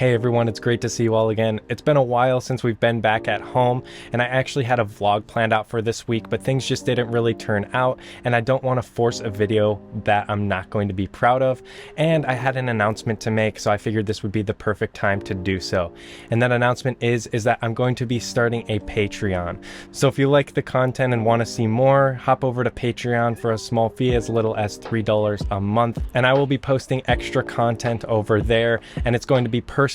Hey everyone, it's great to see you all again. It's been a while since we've been back at home, and I actually had a vlog planned out for this week, but things just didn't really turn out, and I don't want to force a video that I'm not going to be proud of, and I had an announcement to make, so I figured this would be the perfect time to do so. And that announcement is that I'm going to be starting a Patreon. So if you like the content and want to see more, hop over to Patreon for a small fee as little as $3 a month, and I will be posting extra content over there, and it's going to be personalized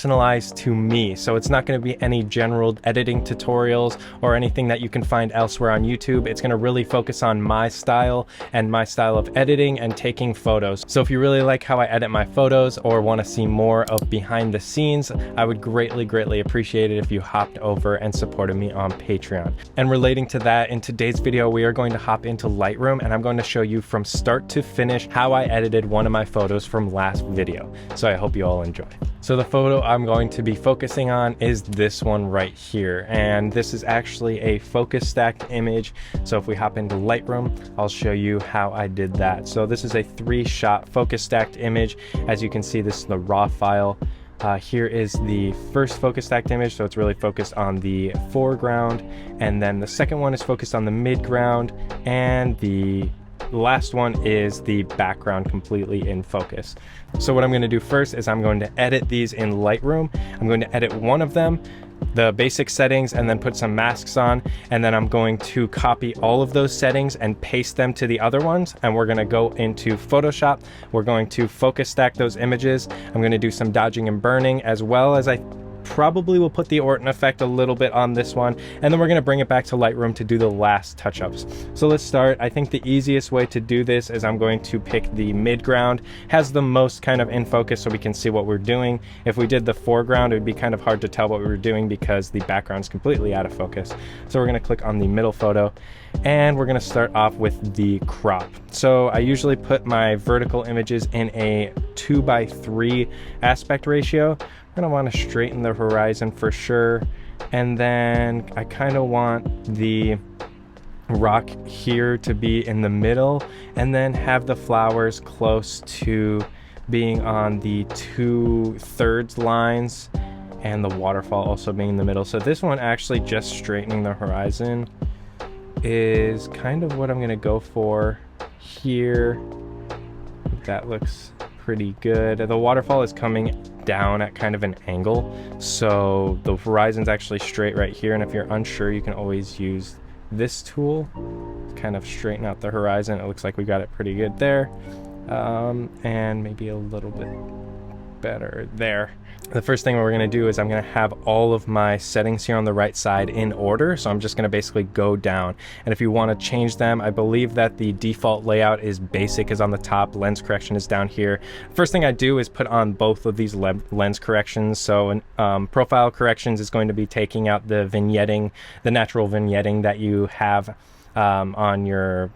to me. So it's not going to be any general editing tutorials or anything that you can find elsewhere on YouTube. It's going to really focus on my style and my style of editing and taking photos. So if you really like how I edit my photos or want to see more of behind the scenes, I would greatly appreciate it if you hopped over and supported me on Patreon. And relating to that, in today's video, we are going to hop into Lightroom, and I'm going to show you from start to finish how I edited one of my photos from last video. So I hope you all enjoy. So the photo I'm going to be focusing on is this one right here, and this is actually a focus stacked image. So if we hop into Lightroom, I'll show you how I did that. So this is a 3-shot focus stacked image. As you can see, this is the raw file. Here is the first focus stacked image, so it's really focused on the foreground, and then the second one is focused on the midground, and the last one is the background completely in focus. So what I'm going to do first is I'm going to edit these in Lightroom. I'm going to edit one of them, the basic settings, and then put some masks on, and then I'm going to copy all of those settings and paste them to the other ones, and we're going to go into Photoshop. We're going to focus stack those images. I'm going to do some dodging and burning, as well as I probably will put the Orton effect a little bit on this one, and then we're going to bring it back to Lightroom to do the last touch-ups. So let's start. I think the easiest way to do this is I'm going to pick the midground, has the most kind of in focus so we can see what we're doing. If we did the foreground, it would be kind of hard to tell what we were doing because the background's completely out of focus. So we're going to click on the middle photo, and we're going to start off with the crop. So I usually put my vertical images in a 2:3 aspect ratio. I'm gonna want to straighten the horizon for sure, and then I kind of want the rock here to be in the middle, and then have the flowers close to being on the 2/3 lines, and the waterfall also being in the middle. So this one, actually just straightening the horizon, is kind of what I'm gonna go for here. That looks pretty good. The waterfall is coming down at kind of an angle, so the horizon's actually straight right here, and if you're unsure, you can always use this tool to kind of straighten out the horizon. It looks like we got it pretty good there, and maybe a little bit better there. The first thing we're going to do is I'm going to have all of my settings here on the right side in order, so I'm just going to basically go down, and if you want to change them, I believe that the default layout is basic is on the top, lens correction is down here. First thing I do is put on both of these lens corrections. So profile corrections is going to be taking out the vignetting, the natural vignetting that you have on your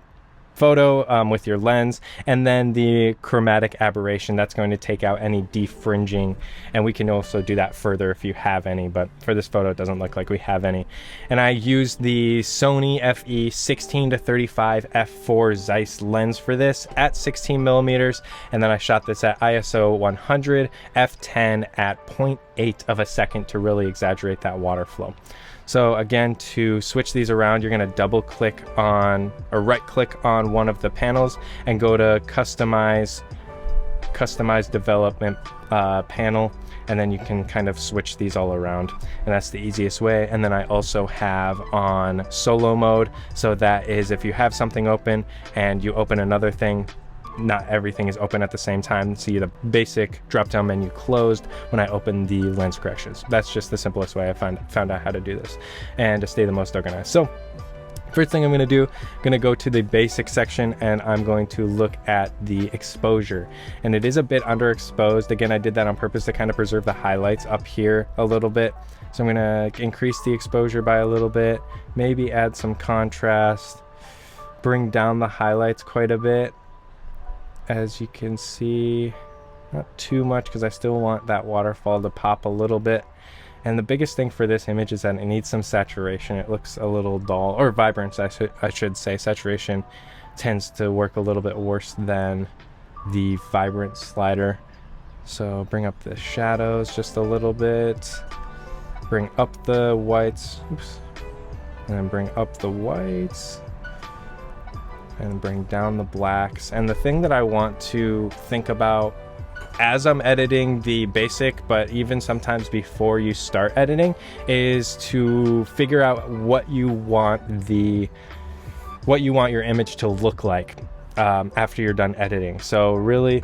photo with your lens, and then the chromatic aberration, that's going to take out any defringing, and we can also do that further if you have any, but for this photo it doesn't look like we have any. And I used the Sony FE 16-35 f4 Zeiss lens for this at 16 millimeters, and then I shot this at ISO 100 f10 at 0.8 of a second to really exaggerate that water flow. So again, to switch these around, you're going to double click on, or right click on one of the panels and go to customize development panel, and then you can kind of switch these all around, and that's the easiest way. And then I also have on solo mode, so that is if you have something open and you open another thing, not everything is open at the same time. See the basic drop down menu closed when I open the lens corrections. That's just the simplest way I found out how to do this and to stay the most organized. So first thing I'm going to do, I'm going to go to the basic section, and I'm going to look at the exposure, and it is a bit underexposed. Again, I did that on purpose to kind of preserve the highlights up here a little bit. So I'm going to increase the exposure by a little bit, maybe add some contrast, bring down the highlights quite a bit. As you can see, not too much because I still want that waterfall to pop a little bit. And the biggest thing for this image is that it needs some saturation. It looks a little dull, or vibrance I should say. Saturation tends to work a little bit worse than the vibrant slider. So bring up the shadows just a little bit, bring up the whites, oops, and then bring up the whites, and bring down the blacks. And the thing that I want to think about as I'm editing the basic, but even sometimes before you start editing, is to figure out what you want your image to look like after you're done editing. So really,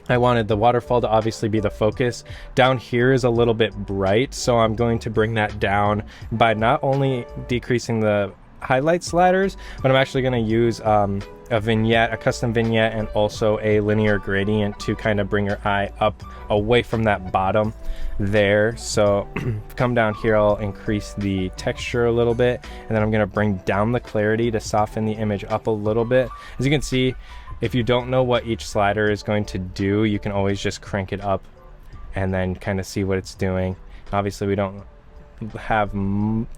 I wanted the waterfall to obviously be the focus. Down here is a little bit bright, so I'm going to bring that down by not only decreasing the highlight sliders, but I'm actually going to use a vignette, a custom vignette, and also a linear gradient to kind of bring your eye up away from that bottom there. So come down here, I'll increase the texture a little bit, and then I'm going to bring down the clarity to soften the image up a little bit. As you can see, if you don't know what each slider is going to do, you can always just crank it up and then kind of see what it's doing. Obviously we don't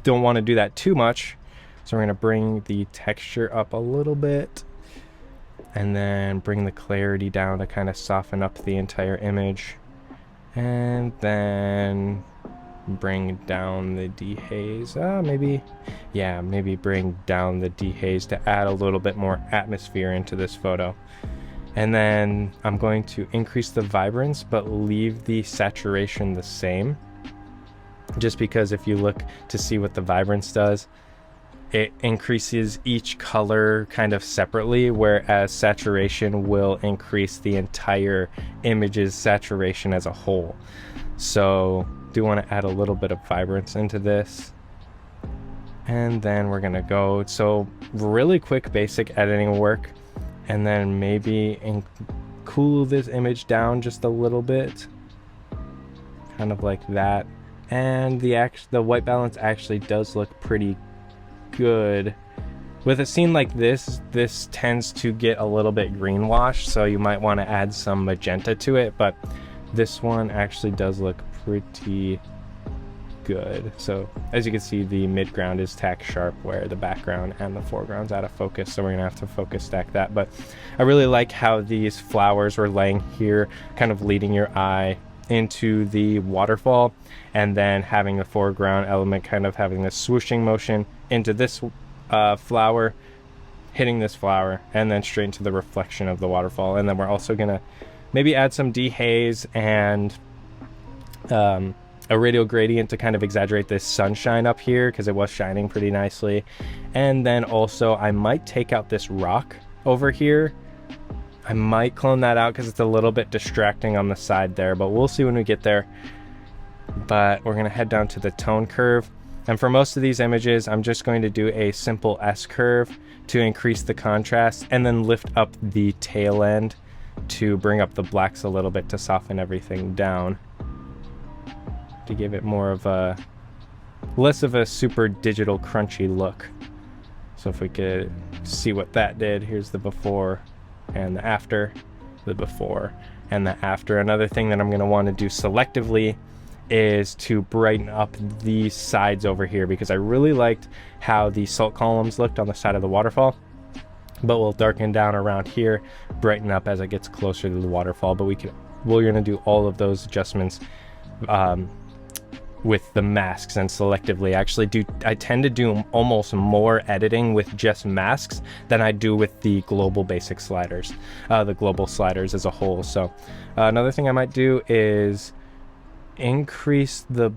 want to do that too much, so we're going to bring the texture up a little bit and then bring the clarity down to kind of soften up the entire image, and then bring down the dehaze. Maybe bring down the dehaze to add a little bit more atmosphere into this photo. And then I'm going to increase the vibrance but leave the saturation the same, just because if you look to see what the vibrance does, it increases each color kind of separately, whereas saturation will increase the entire image's saturation as a whole. So do want to add a little bit of vibrance into this. And then we're gonna go, so really quick basic editing work, and then maybe cool this image down just a little bit, kind of like that. And the white balance actually does look pretty good. With a scene like this tends to get a little bit greenwashed, so you might want to add some magenta to it, but this one actually does look pretty good. So as you can see, the midground is tack sharp where the background and the foreground's out of focus, so we're gonna have to focus stack that. But I really like how these flowers were laying here, kind of leading your eye into the waterfall, and then having the foreground element kind of having this swooshing motion into this flower, hitting this flower, and then straight into the reflection of the waterfall. And then we're also gonna maybe add some dehaze and a radial gradient to kind of exaggerate this sunshine up here, because it was shining pretty nicely. And then also I might take out this rock over here. I might clone that out because it's a little bit distracting on the side there, but we'll see when we get there. But we're gonna head down to the tone curve. And for most of these images, I'm just going to do a simple S curve to increase the contrast, and then lift up the tail end to bring up the blacks a little bit to soften everything down, to give it more of a, less of a super digital crunchy look. So if we could see what that did, here's the before and the after, the before and the after. Another thing that I'm going to want to do selectively is to brighten up these sides over here, because I really liked how the salt columns looked on the side of the waterfall, but we'll darken down around here, brighten up as it gets closer to the waterfall. But we're going to do all of those adjustments with the masks and selectively. I tend to do almost more editing with just masks than I do with the global basic sliders, the global sliders as a whole. So another thing I might do is increase the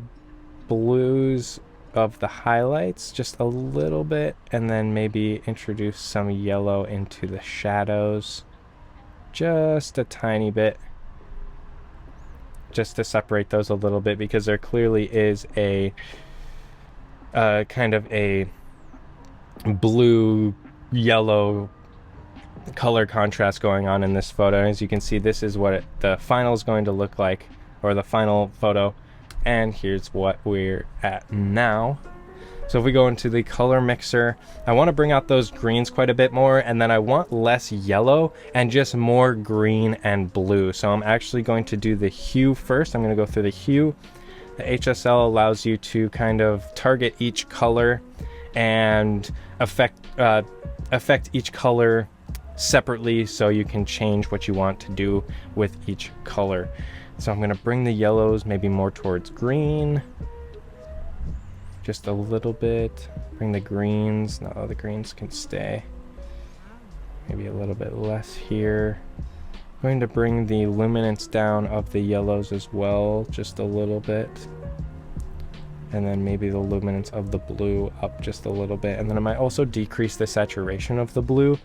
blues of the highlights just a little bit, and then maybe introduce some yellow into the shadows just a tiny bit, just to separate those a little bit, because there clearly is a kind of a blue yellow color contrast going on in this photo. As you can see, this is what the final is going to look like, or the final photo, and here's what we're at now. So if we go into the color mixer, I want to bring out those greens quite a bit more, and then I want less yellow and just more green and blue. So I'm actually going to do the hue first. I'm going to go through the hue. The HSL allows you to kind of target each color and affect each color separately so you can change what you want to do with each color. So I'm going to bring the yellows maybe more towards green, just a little bit. Bring the greens, no, the greens can stay. Maybe a little bit less here. I'm going to bring the luminance down of the yellows as well, just a little bit. And then maybe the luminance of the blue up just a little bit. And then I might also decrease the saturation of the blue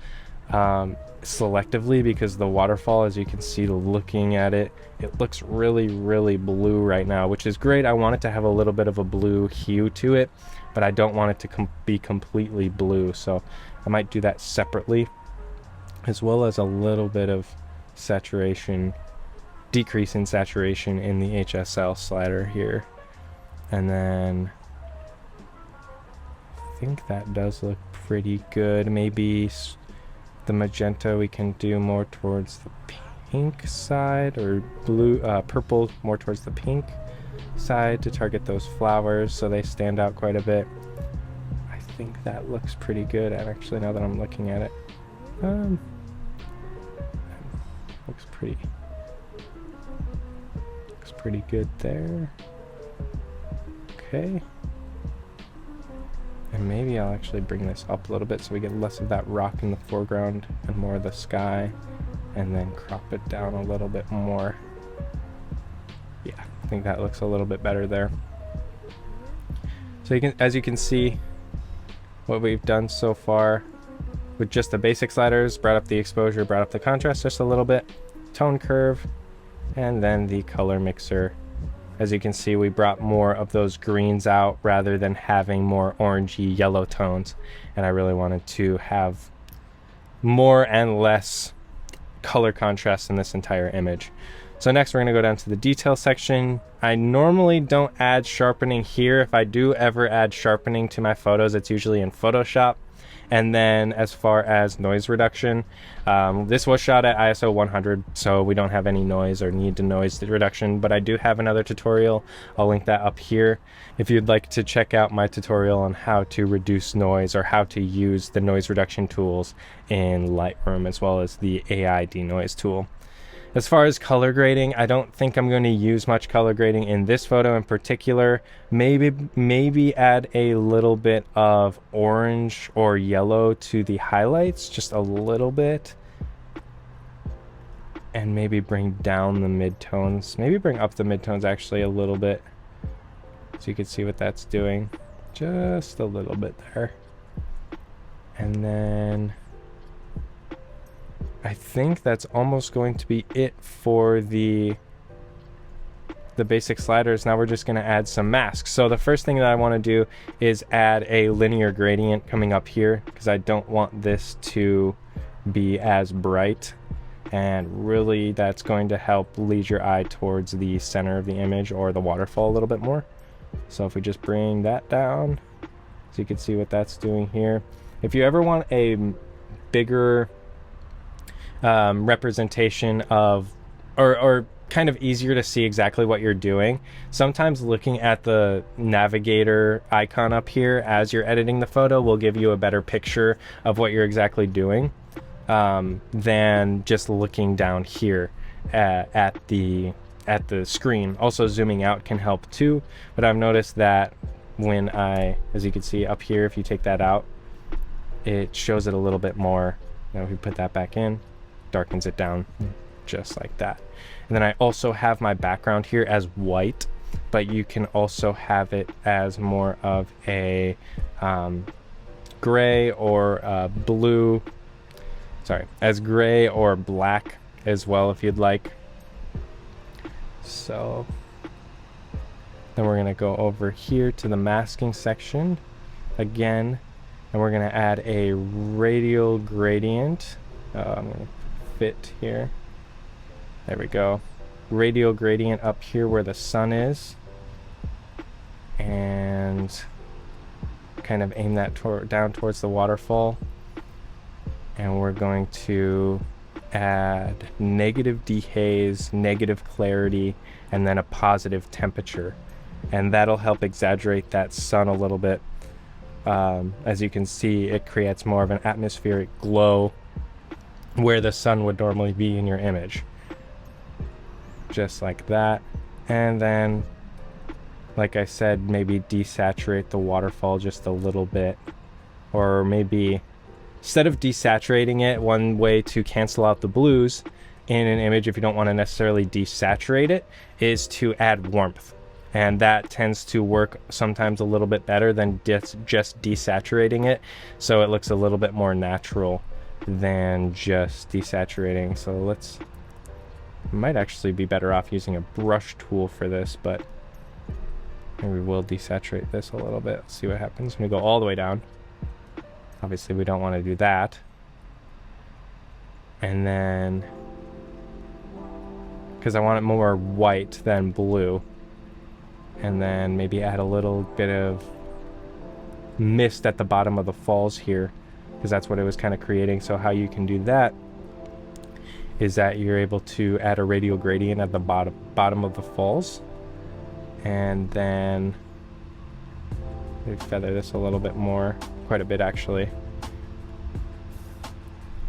selectively, because the waterfall, as you can see looking at it, it looks really, really blue right now, which is great. I want it to have a little bit of a blue hue to it, but I don't want it to be completely blue. So I might do that separately, as well as a little bit of saturation, decrease in saturation in the HSL slider here. And then I think that does look pretty good. Maybe the magenta we can do more towards the pink side, or blue, purple more towards the pink side to target those flowers so they stand out quite a bit. I think that looks pretty good, and actually now that I'm looking at it, looks pretty good there. Okay. And maybe I'll actually bring this up a little bit so we get less of that rock in the foreground and more of the sky, and then crop it down a little bit more. Yeah, I think that looks a little bit better there. So you can, as you can see, what we've done so far with just the basic sliders, brought up the exposure, brought up the contrast just a little bit, tone curve, and then the color mixer. As you can see, we brought more of those greens out rather than having more orangey yellow tones. And I really wanted to have more and less color contrast in this entire image. So next we're going to go down to the detail section. I normally don't add sharpening here. If I do ever add sharpening to my photos, it's usually in Photoshop. And then as far as noise reduction, this was shot at ISO 100, so we don't have any noise or need to noise reduction, but I do have another tutorial. I'll link that up here if you'd like to check out my tutorial on how to reduce noise or how to use the noise reduction tools in Lightroom, as well as the AI denoise tool. As far as color grading, I don't think I'm going to use much color grading in this photo in particular. Maybe add a little bit of orange or yellow to the highlights, just a little bit. And maybe bring down the midtones. Maybe bring up the midtones actually a little bit, so you can see what that's doing. Just a little bit there. And then I think that's almost going to be it for the basic sliders. Now we're just going to add some masks. So the first thing that I want to do is add a linear gradient coming up here, because I don't want this to be as bright, and really that's going to help lead your eye towards the center of the image or the waterfall a little bit more. So if we just bring that down, so you can see what that's doing here. If you ever want a bigger representation of, or kind of easier to see exactly what you're doing, sometimes looking at the navigator icon up here as you're editing the photo will give you a better picture of what you're exactly doing than just looking down here at the screen. Also, zooming out can help too, but I've noticed that when as you can see up here, if you take that out, it shows it a little bit more. Now if we put that back in, darkens it down just like that. And then I also have my background here as white, but you can also have it as more of a gray or blue, as gray or black as well if you'd like. So then we're going to go over here to the masking section again, and we're going to add a radial gradient. I'm going to fit here. There we go. Radial gradient up here where the sun is, and kind of aim that down towards the waterfall. And we're going to add negative dehaze, negative clarity, and then a positive temperature, and that'll help exaggerate that sun a little bit. As you can see, it creates more of an atmospheric glow where the sun would normally be in your image. Just like that. And then, like I said, maybe desaturate the waterfall just a little bit. Or maybe, instead of desaturating it, one way to cancel out the blues in an image, if you don't want to necessarily desaturate it, is to add warmth. And that tends to work sometimes a little bit better than just desaturating it. So it looks a little bit more natural than just desaturating. So might actually be better off using a brush tool for this, but maybe we'll desaturate this a little bit. Let's see what happens when we go all the way down. Obviously we don't want to do that. And then, because I want it more white than blue, and then maybe add a little bit of mist at the bottom of the falls here, because that's what it was kind of creating. So how you can do that is that you're able to add a radial gradient at the bottom of the falls, and then maybe feather this a little bit more, quite a bit actually,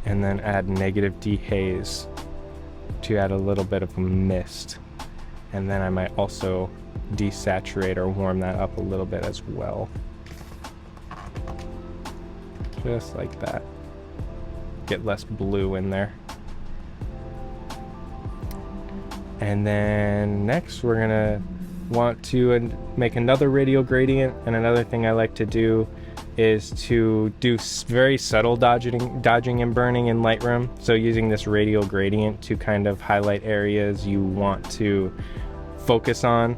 and then add negative dehaze to add a little bit of a mist. And then I might also desaturate or warm that up a little bit as well, just like that. Get less blue in there. And then next we're gonna want to make another radial gradient. And another thing I like to do is to do very subtle dodging and burning in Lightroom. So using this radial gradient to kind of highlight areas you want to focus on,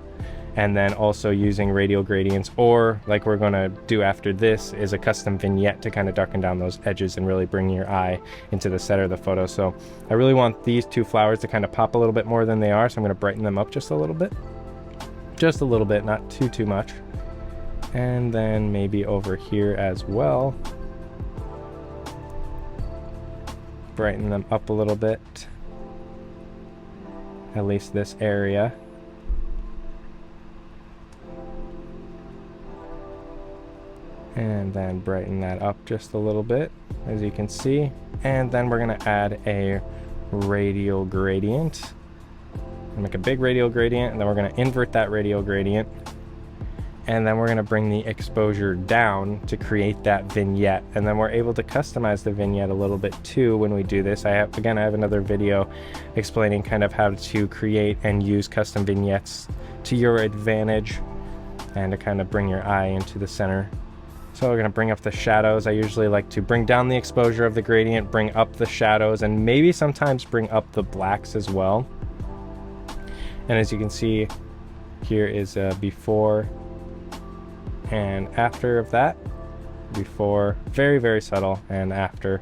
and then also using radial gradients, or like we're going to do after this, is a custom vignette to kind of darken down those edges and really bring your eye into the center of the photo. So I really want these two flowers to kind of pop a little bit more than they are, so I'm going to brighten them up just a little bit, not too much. And then maybe over here as well, brighten them up a little bit, at least this area. And then brighten that up just a little bit, as you can see. And then we're going to add a radial gradient. Make a big radial gradient, and then we're going to invert that radial gradient. And then we're going to bring the exposure down to create that vignette. And then we're able to customize the vignette a little bit too when we do this. I have another video explaining kind of how to create and use custom vignettes to your advantage and to kind of bring your eye into the center. So we're going to bring up the shadows. I usually like to bring down the exposure of the gradient, bring up the shadows, and maybe sometimes bring up the blacks as well. And as you can see, here is a before and after of that. Before, very, very subtle, and after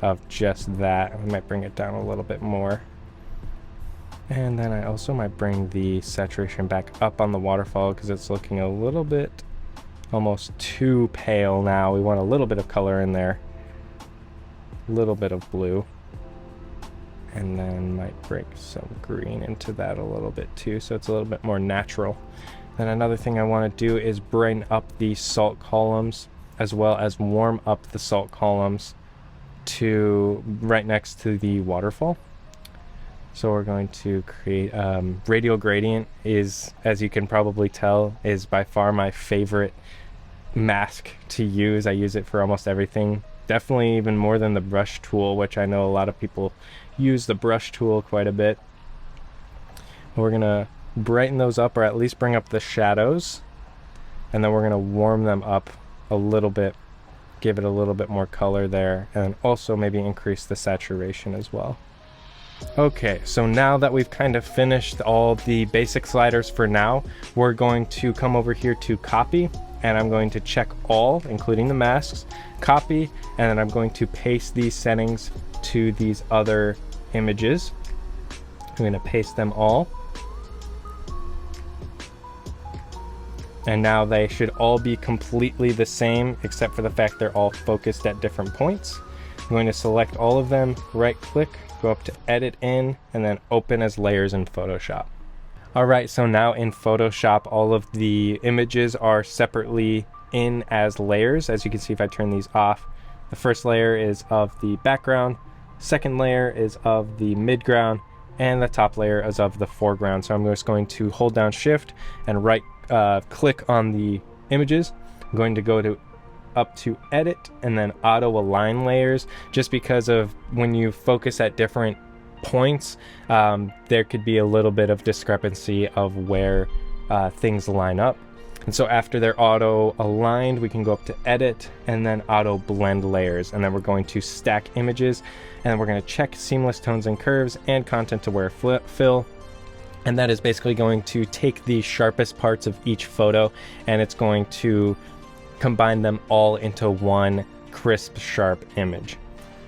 of just that. I might bring it down a little bit more. And then I also might bring the saturation back up on the waterfall because it's looking a little bit almost too pale now. We want a little bit of color in there, a little bit of blue, and then might bring some green into that a little bit too, so it's a little bit more natural. Then another thing I want to do is brighten up the salt columns as well as warm up the salt columns to right next to the waterfall. So we're going to create radial gradient is, as you can probably tell, is by far my favorite mask to use. I use it for almost everything, definitely even more than the brush tool, which I know a lot of people use the brush tool quite a bit. We're gonna brighten those up, or at least bring up the shadows, and then we're gonna warm them up a little bit, give it a little bit more color there, and also maybe increase the saturation as well. Okay, so now that we've kind of finished all the basic sliders for now, we're going to come over here to copy, and I'm going to check all, including the masks, copy, and then I'm going to paste these settings to these other images. I'm going to paste them all. And now they should all be completely the same, except for the fact they're all focused at different points. I'm going to select all of them, right click, go up to edit in, and then open as layers in Photoshop. Alright, so now in Photoshop, all of the images are separately in as layers. As you can see, if I turn these off, the first layer is of the background, second layer is of the midground, and the top layer is of the foreground. So I'm just going to hold down shift and right click on the images. I'm going to go to up to edit and then auto align layers, just because of when you focus at different points, there could be a little bit of discrepancy of where things line up. And so after they're auto aligned, we can go up to edit and then auto blend layers, and then we're going to stack images, and then we're going to check seamless tones and curves and content aware fill. And that is basically going to take the sharpest parts of each photo, and it's going to combine them all into one crisp, sharp image.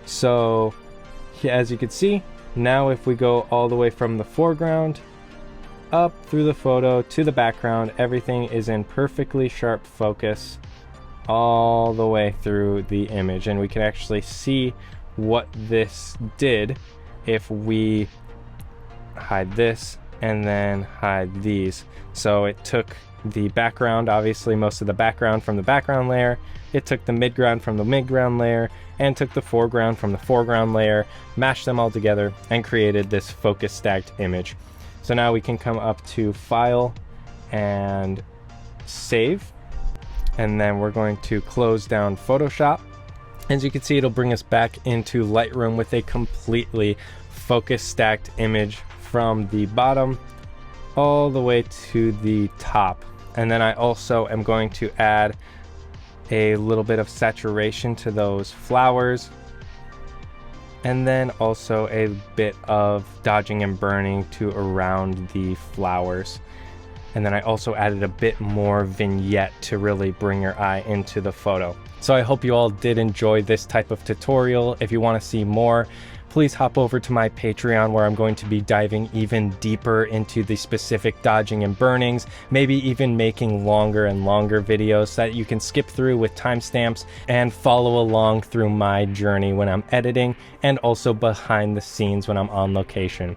So as you can see, now if we go all the way from the foreground up through the photo to the background, everything is in perfectly sharp focus all the way through the image. And we can actually see what this did if we hide this and then hide these. So it took the background, obviously most of the background from the background layer, it took the midground from the midground layer, and took the foreground from the foreground layer, mashed them all together, and created this focus stacked image. So now we can come up to File and Save, and then we're going to close down Photoshop. As you can see, it'll bring us back into Lightroom with a completely focus stacked image from the bottom all the way to the top. And then I also am going to add a little bit of saturation to those flowers, and then also a bit of dodging and burning to around the flowers. And then I also added a bit more vignette to really bring your eye into the photo. So I hope you all did enjoy this type of tutorial. If you want to see more, please hop over to my Patreon, where I'm going to be diving even deeper into the specific dodging and burnings, maybe even making longer and longer videos that you can skip through with timestamps and follow along through my journey when I'm editing, and also behind the scenes when I'm on location.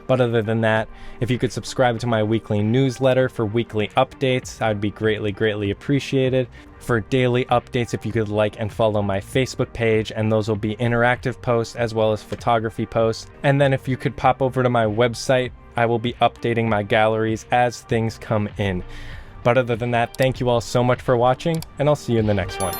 But other than that, if you could subscribe to my weekly newsletter for weekly updates, I'd be greatly appreciated. For daily updates, if you could like and follow my Facebook page, and those will be interactive posts as well as photography posts. And then if you could pop over to my website, I will be updating my galleries as things come in. But other than that, thank you all so much for watching, and I'll see you in the next one.